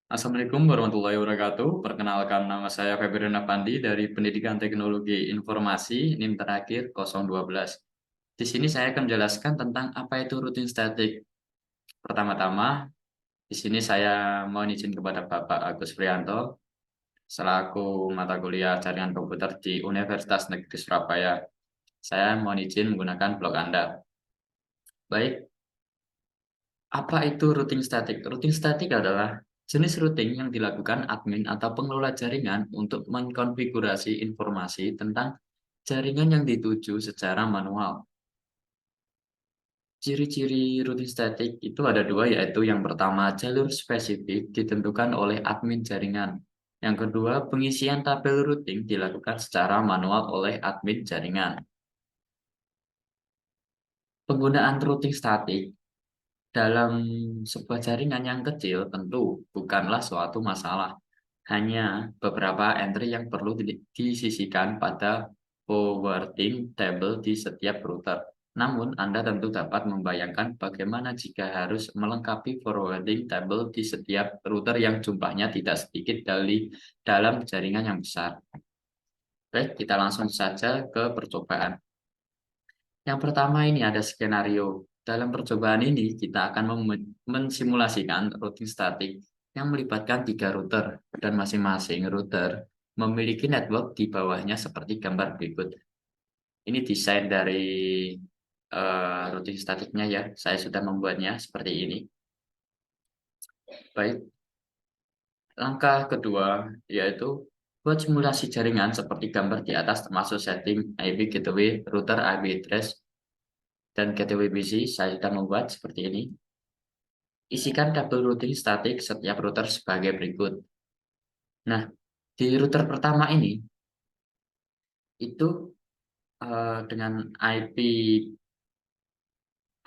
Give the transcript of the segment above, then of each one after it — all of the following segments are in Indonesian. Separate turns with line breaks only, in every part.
Assalamualaikum warahmatullahi wabarakatuh. Perkenalkan, nama saya Febriana Pandi dari Pendidikan Teknologi Informasi NIM terakhir 012. Di sini saya akan menjelaskan tentang apa itu routing static. Pertama-tama, di sini saya mohon izin kepada Bapak Agus Prianto selaku mata kuliah jaringan komputer di Universitas Negeri Surabaya. Saya mohon izin menggunakan blog Anda. Baik, apa itu routing static? Routing static adalah jenis routing yang dilakukan admin atau pengelola jaringan untuk mengkonfigurasi informasi tentang jaringan yang dituju secara manual. Ciri-ciri routing static itu ada dua, yaitu yang pertama jalur spesifik ditentukan oleh admin jaringan. Yang kedua, pengisian tabel routing dilakukan secara manual oleh admin jaringan. Penggunaan routing static dalam sebuah jaringan yang kecil tentu bukanlah suatu masalah. Hanya beberapa entry yang perlu disisihkan pada forwarding table di setiap router. Namun, Anda tentu dapat membayangkan bagaimana jika harus melengkapi forwarding table di setiap router yang jumlahnya tidak sedikit dalam jaringan yang besar. Baik, kita langsung saja ke percobaan. Yang pertama ini ada skenario. Dalam percobaan ini, kita akan mensimulasikan routing static yang melibatkan 3 router, dan masing-masing router memiliki network di bawahnya seperti gambar berikut. Ini desain dari routing staticnya ya, saya sudah membuatnya seperti ini. Baik, langkah kedua yaitu buat simulasi jaringan seperti gambar di atas, termasuk setting IP gateway, router IP address, dan gateway PC. Saya sudah membuat seperti ini. Isikan tabel routing statik setiap router sebagai berikut. Nah, di router pertama ini, itu dengan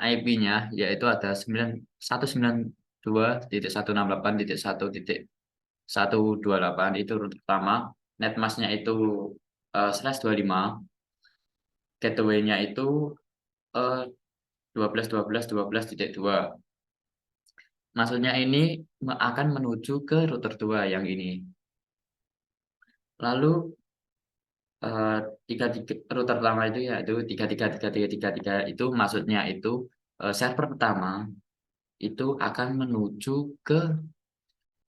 IP-nya yaitu ada 192.168.1.128 itu router pertama. Netmasknya itu /25, gateway-nya itu 12.12.12.2. Maksudnya ini akan menuju ke router 2 yang ini. Lalu eh, router pertama itu yaitu 333333 itu maksudnya itu server pertama itu akan menuju ke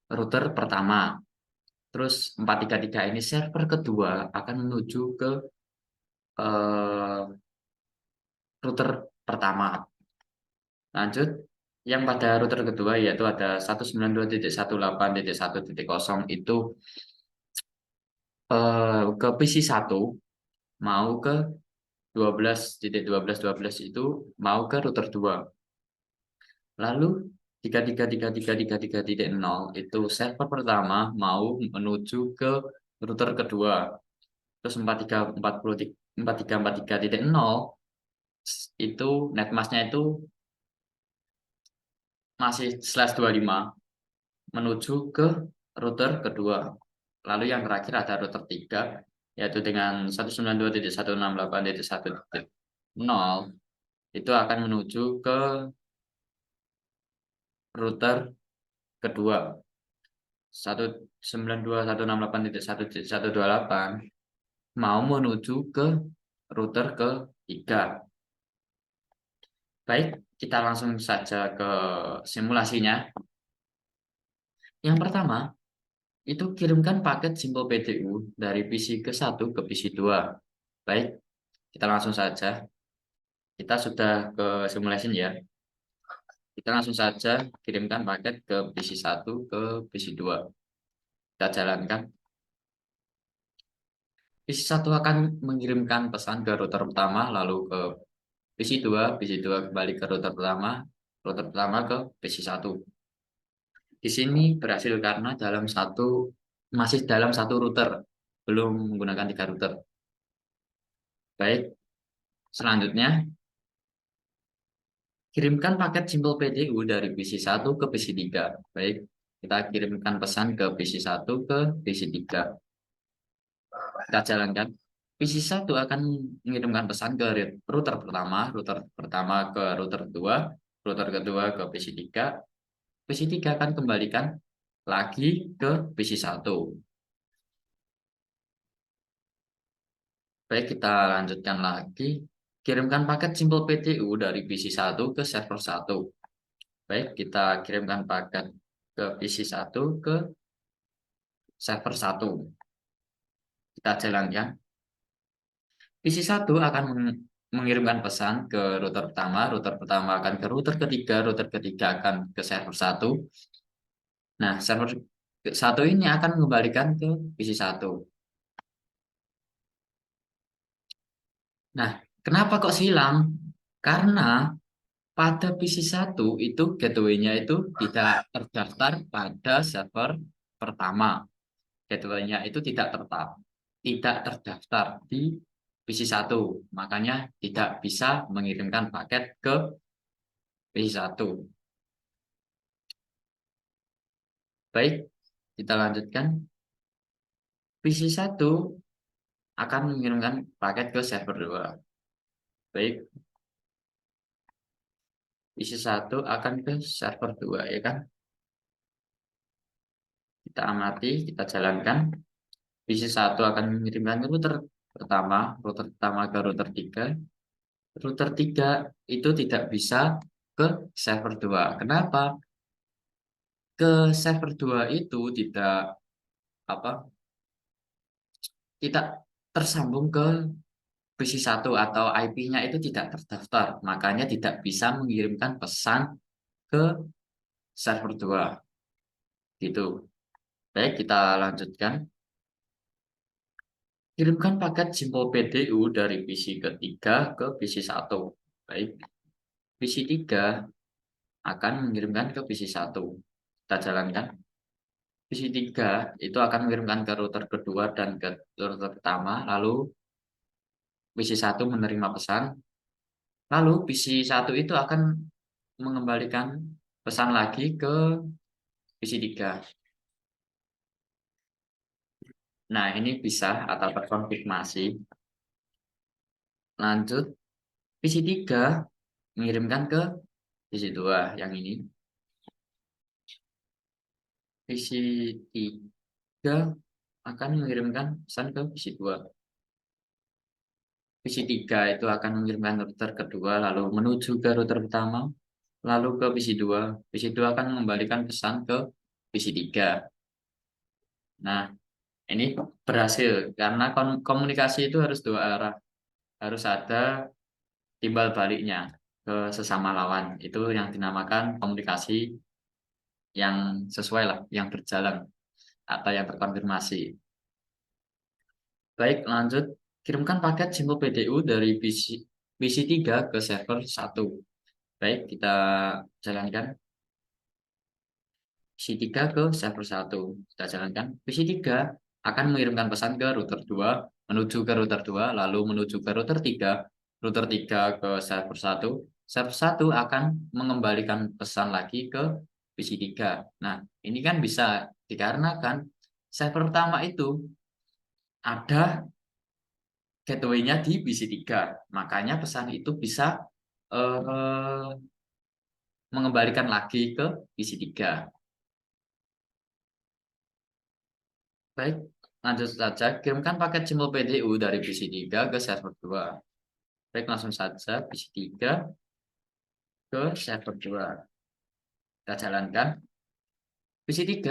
router pertama. Terus 433 ini server kedua akan menuju ke eh, router pertama. Lanjut, yang pada router kedua yaitu ada 192.168.1.0 itu ke PC 1 mau ke 12.12.12 itu mau ke router 2. Lalu 333333.0 itu server pertama mau menuju ke router kedua. Terus 4343.0 itu netmasknya itu masih /25 menuju ke router kedua. Lalu yang terakhir ada router 3 yaitu dengan 192.168.1.0 itu akan menuju ke router kedua 192.168.1.128 mau menuju ke router ketiga. Baik, kita langsung saja ke simulasinya. Yang pertama, itu kirimkan paket Simple PDU dari PC ke 1 ke PC 2. Baik, kita langsung saja. Kita sudah ke simulation ya. Kita langsung saja kirimkan paket ke PC 1 ke PC 2. Kita jalankan. PC 1 akan mengirimkan pesan ke router pertama, lalu ke PC 2 kembali ke router pertama ke PC 1. Di sini berhasil karena masih dalam satu router, belum menggunakan 3 router. Baik, selanjutnya kirimkan paket Simple PDU dari PC 1 ke PC 3. Baik, kita kirimkan pesan ke PC 1 ke PC 3. Kita jalankan. PC 1 akan mengirimkan pesan ke router pertama ke router kedua ke PC 3. PC 3 akan kembalikan lagi ke PC1. Baik, kita lanjutkan lagi. Kirimkan paket Simple PTU dari PC1 ke server 1. Baik, kita kirimkan paket ke PC1 ke server 1. Kita jalankan. PC1 akan mengirimkan pesan ke router pertama akan ke router ketiga akan ke server 1. Nah, server 1 ini akan mengembalikan ke PC1. Nah, kenapa kok silang? Karena pada PC1 itu gateway-nya itu tidak terdaftar pada server pertama. Gateway-nya itu tidak terdaftar di PC1. Makanya tidak bisa mengirimkan paket ke PC1. Baik, kita lanjutkan. PC1 akan mengirimkan paket ke server 2. Baik, PC1 akan ke server 2, ya kan? Kita amati, kita jalankan. PC1 akan mengirimkan router pertama ke router 3. Router 3 itu tidak bisa ke server 2. Kenapa? Ke server 2 itu apa? Tidak tersambung ke PC1 atau IP-nya itu tidak terdaftar. Makanya tidak bisa mengirimkan pesan ke server 2. Gitu. Baik, kita lanjutkan. Kirimkan paket Simple PDU dari PC ketiga ke PC1. Baik, PC3 akan mengirimkan ke PC1. Kita jalankan. PC3 itu akan mengirimkan ke router kedua dan ke router pertama. Lalu PC1 menerima pesan. Lalu PC1 itu akan mengembalikan pesan lagi ke PC3. Nah, ini bisa atau terkonfirmasi. Lanjut, PC3 mengirimkan ke PC2 yang ini. PC3 akan mengirimkan pesan ke PC2. PC3 itu akan mengirimkan router kedua, lalu menuju ke router pertama, lalu ke PC2. PC2 akan mengembalikan pesan ke PC3. Nah, ini berhasil karena komunikasi itu harus dua arah. Harus ada timbal baliknya ke sesama lawan. Itu yang dinamakan komunikasi yang sesuai lah, yang berjalan atau yang terkonfirmasi. Baik, lanjut. Kirimkan paket Simple PDU dari PC3 ke server 1. Baik, kita jalankan. PC3 ke server 1. Kita jalankan. PC3 akan mengirimkan pesan ke router 2, menuju ke router 2, lalu menuju ke router 3, router 3 ke server 1. Server 1 akan mengembalikan pesan lagi ke PC3. Nah, ini kan bisa dikarenakan server pertama itu ada gateway-nya di PC3. Makanya pesan itu bisa eh, mengembalikan lagi ke PC3. Baik, lanjut saja. Kirimkan paket Simple PDU dari PC3 ke server 2. Baik, langsung saja PC3 ke server 2. Kita jalankan. PC3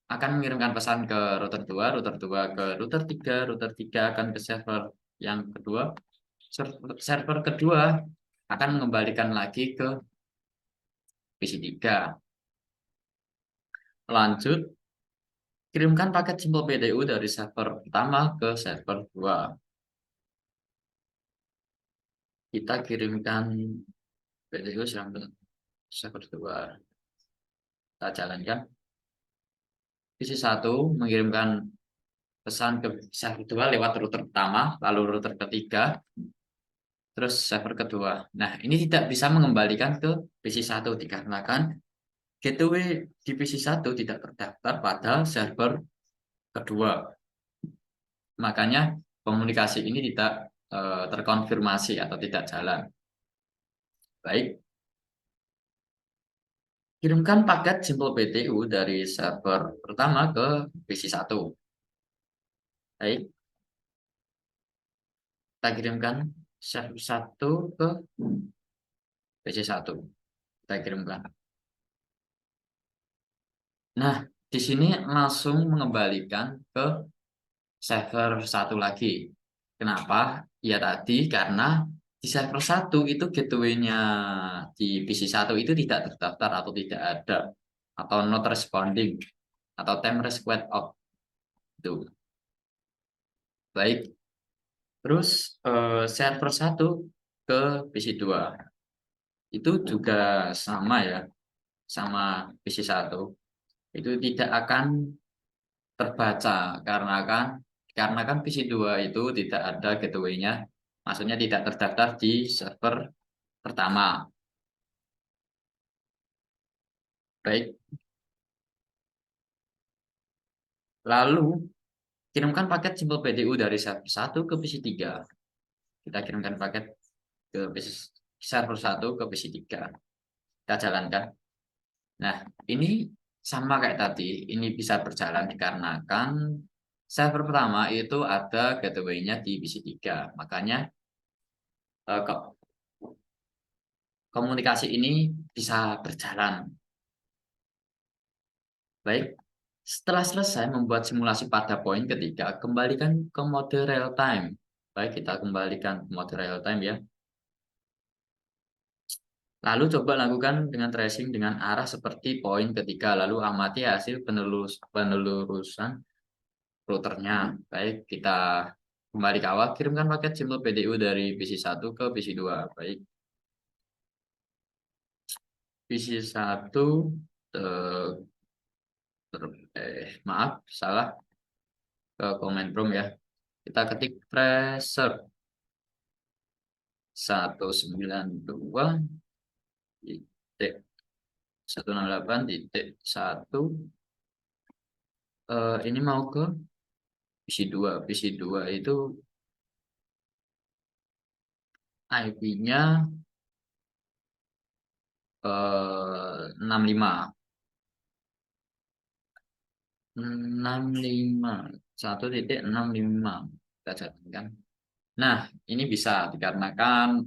akan mengirimkan pesan ke router 2 ke router 3 akan ke server yang kedua. Server kedua akan mengembalikan lagi ke PC3. Lanjut, kirimkan paket Simple PDU dari server pertama ke server 2. Kita kirimkan PDU sampai server 2. Kita jalankan. PC1 mengirimkan pesan ke server 2 lewat router pertama, lalu router ketiga, terus server kedua. Nah, ini tidak bisa mengembalikan ke PC1 dikarenakan gateway di PC1 tidak terdaftar pada server kedua. Makanya komunikasi ini tidak terkonfirmasi atau tidak jalan. Baik, Kirimkan paket Simple PTU dari server pertama ke PC1. Baik, kita kirimkan server 1 ke PC1. Kita kirimkan. Nah, di sini langsung mengembalikan ke server satu lagi. Kenapa? Ya tadi karena di server satu itu gateway-nya di PC1 itu tidak terdaftar atau tidak ada atau not responding atau time request out itu. Baik, terus server satu ke PC2 itu juga sama ya, sama PC1 itu tidak akan terbaca karena kan PC2 itu tidak ada gateway-nya, maksudnya tidak terdaftar di server pertama. Baik, lalu kirimkan paket Simple PDU dari server satu ke PC3. Kita kirimkan paket ke PC, server satu ke PC3. Kita jalankan. Nah, ini sama kayak tadi, ini bisa berjalan dikarenakan server pertama itu ada gateway-nya di PC3. Makanya komunikasi ini bisa berjalan. Baik, setelah selesai membuat simulasi pada poin ketiga, kembalikan ke mode real time. Baik, kita kembalikan ke mode real time ya. Lalu coba lakukan dengan tracing dengan arah seperti poin ketiga, lalu amati hasil penelurusan routernya. Baik, kita kembali ke awal, kirimkan paket Simple PDU dari PC1 ke PC2. Baik, PC1 eh, maaf, salah ke command prompt ya. Kita ketik tracer 192 titik 168 titik 1. Ini mau ke PC2. PC2 itu IP-nya 65 65 1.65 kita jalankan. Nah, ini bisa dikarenakan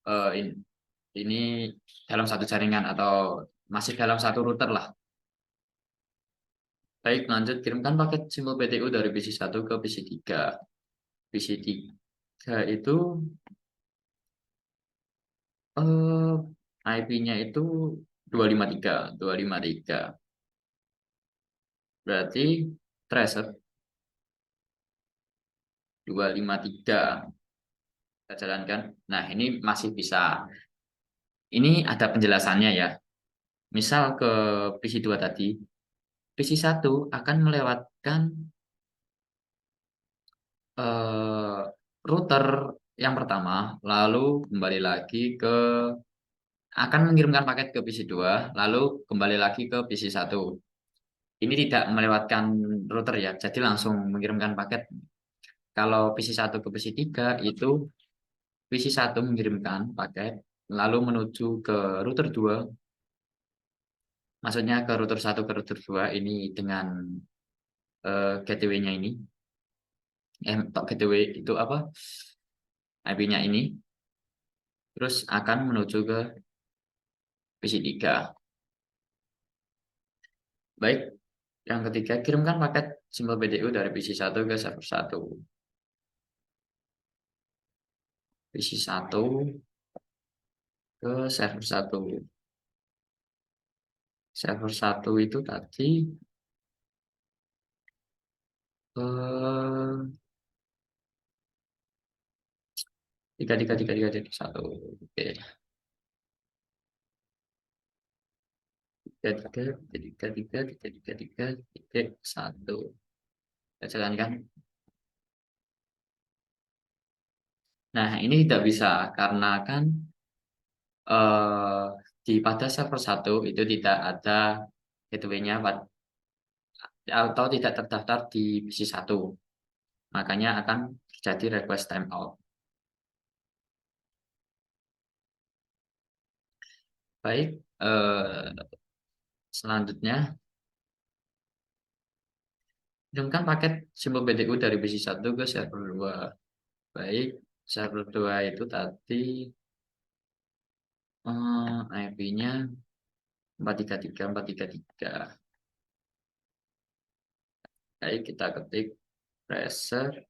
eh, in- ini dalam satu jaringan atau masih dalam satu router lah. Baik, lanjut kirimkan paket Simple PTU dari PC1 ke PC3. PC3 itu IP-nya itu 253. Berarti tracer 253 kita jalankan. Nah, ini masih bisa. Ini ada penjelasannya ya. Misal ke PC2 tadi, PC1 akan melewatkan eh, router yang pertama, lalu kembali lagi ke akan mengirimkan paket ke PC2, lalu kembali lagi ke PC1. Ini tidak melewatkan router ya, jadi langsung mengirimkan paket. Kalau PC1 ke PC3 itu PC1 mengirimkan paket, lalu menuju ke router 2, maksudnya ke router 1 ke router 2 ini dengan gateway-nya ini. Tok gateway itu apa? IP-nya ini, terus akan menuju ke PC3. Baik, yang ketiga, kirimkan paket Simple PDU dari PC1 ke server 1. PC1 ke server 1. Server 1 itu tadi eh 3 Oke. 1. Kita jalankan. Nah, ini tidak bisa karena kan pada server 1 itu tidak ada gateway-nya atau tidak terdaftar di PC1. Makanya akan terjadi request timeout. Baik, Selanjutnya, kirimkan paket simbol BDU dari PC1 ke server 2. Baik, server 2 itu tadi IP-nya 433.433. Baik, kita ketik tracer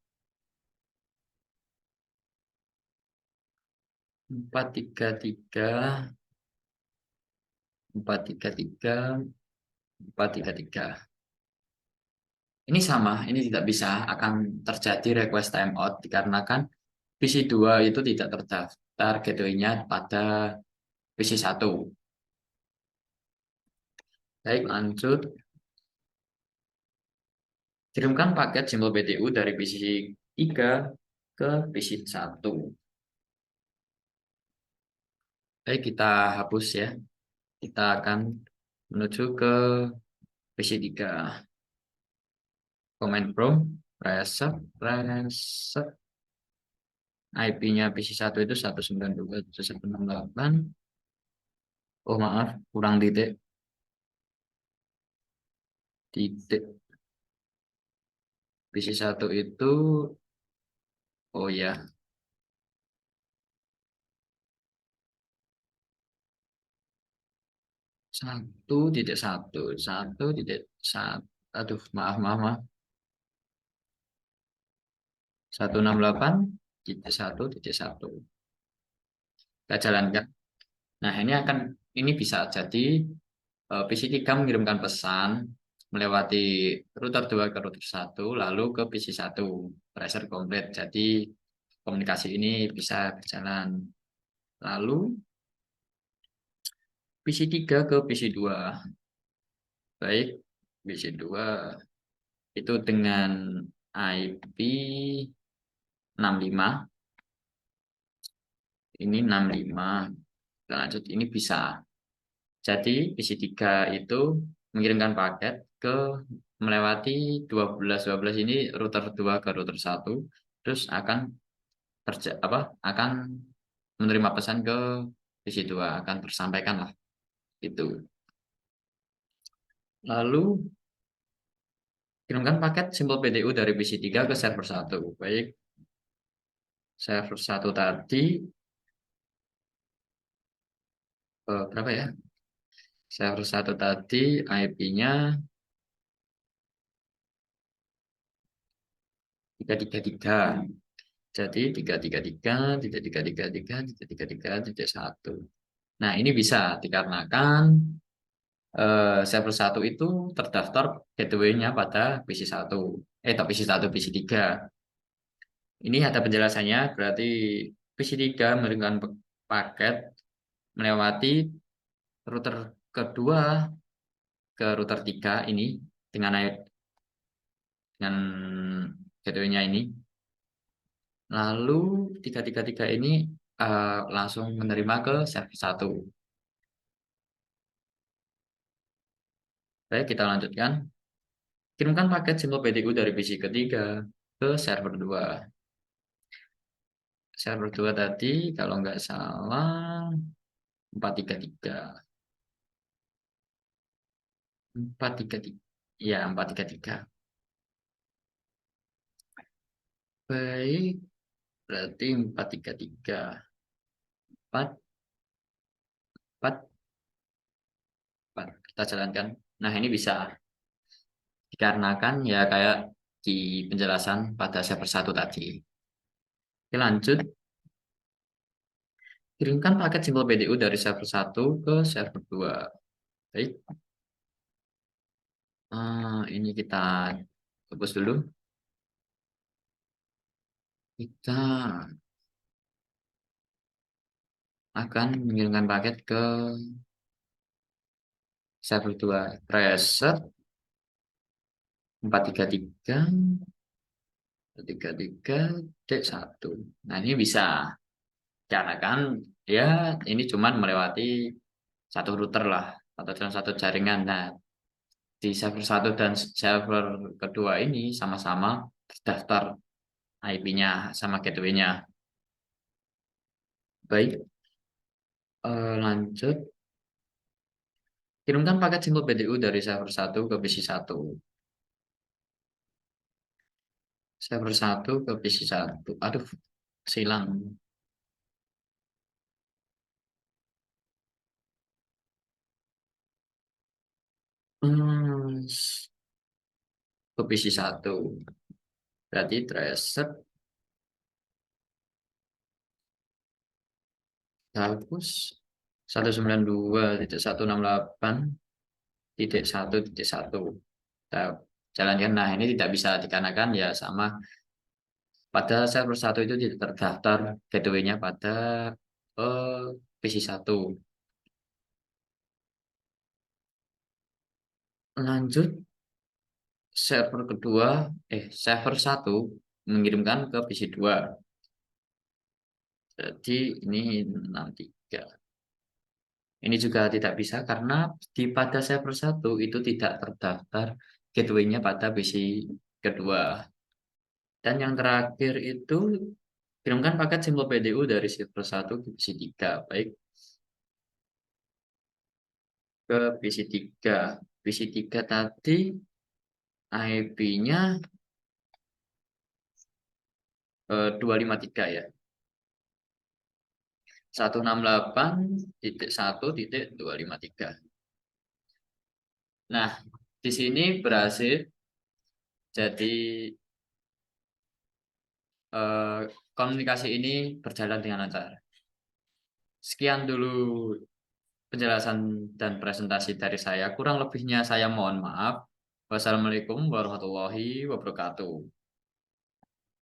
433, 433, 433. Ini sama, ini tidak bisa akan terjadi request timeout dikarenakan PC2 itu tidak terdaftar gateway-nya pada PC1. Baik, lanjut. Kirimkan paket simbol BTU dari PC3 ke PC1. Baik, kita hapus ya. Kita akan menuju ke PC3. Command prompt, reset, reset. IP-nya PC1 itu 192.168. Oh maaf, kurang titik. Titik. PC1 itu, oh ya, 1.1, 1.1. Aduh, maaf, maaf, maaf. 168.1.1. Kita jalankan. Nah, ini bisa jadi PC3 mengirimkan pesan melewati router 2 ke router 1, lalu ke PC1 tracer komplit. Jadi komunikasi ini bisa berjalan. Lalu PC3 ke PC2. Baik, PC2 itu dengan IP 65. Ini 65. Kita lanjut, ini bisa. Jadi PC3 itu mengirimkan paket ke melewati 12 ini router 2 ke router 1, terus akan akan menerima pesan ke PC2, akan tersampaikan lah itu. Lalu kirimkan paket simbol PDU dari PC3 ke server 1. Baik, server 1 tadi berapa ya? Server 1 tadi IP-nya 333. Jadi 333.333.333.1. Nah, ini bisa dikarenakan server 1 itu terdaftar gateway-nya pada PC1. Tak PC1, PC3. Ini ada penjelasannya, berarti PC3 memberikan paket melewati router kedua ke router 3 ini dengan dengan gateway-nya ini. Lalu 333 ini langsung menerima ke server 1. Baik, kita lanjutkan. Kirimkan paket simbol PDU dari PC ketiga ke server 2. Server 2 tadi kalau nggak salah 433. 433. Ya, 433. Baik, berarti 433. 4, 4, 4. Kita jalankan. Nah, ini bisa dikarenakan ya kayak di penjelasan pada server 1 tadi. Oke, lanjut. Kirimkan paket simbol BDU dari server 1 ke server 2. Baik. Ini kita hapus dulu. Kita akan mengirimkan paket ke server 2. Reset 433.433.1. Nah, ini bisa. Karena kan ya ini cuman melewati satu router lah atau dalam satu jaringan. Nah, di server 1 dan server kedua ini sama-sama terdaftar IP-nya sama gateway-nya. Baik, lanjut. Kirimkan paket simpel PDU dari server satu ke PC satu. Server satu ke PC satu. Aduh, silang. Hmm, ke PC satu. Berarti tracer hapus 192.168.1.1. Kita jalankan. Nah, ini tidak bisa dikarenakan ya sama pada server satu itu tidak terdaftar gateway-nya pada eh, PC satu. Lanjut server kedua, server satu mengirimkan ke PC dua. Jadi ini 63. Ini juga tidak bisa karena di pada server satu itu tidak terdaftar gateway-nya pada PC kedua. Dan yang terakhir itu kirimkan paket simpel PDU dari server satu ke PC tiga. Baik, ke PC tiga. PC tiga tadi IP-nya 253 ya. 168.1.253. Nah, di sini berhasil. Jadi eh, komunikasi ini berjalan dengan lancar. Sekian dulu penjelasan dan presentasi dari saya. Kurang lebihnya saya mohon maaf. Wassalamualaikum warahmatullahi wabarakatuh.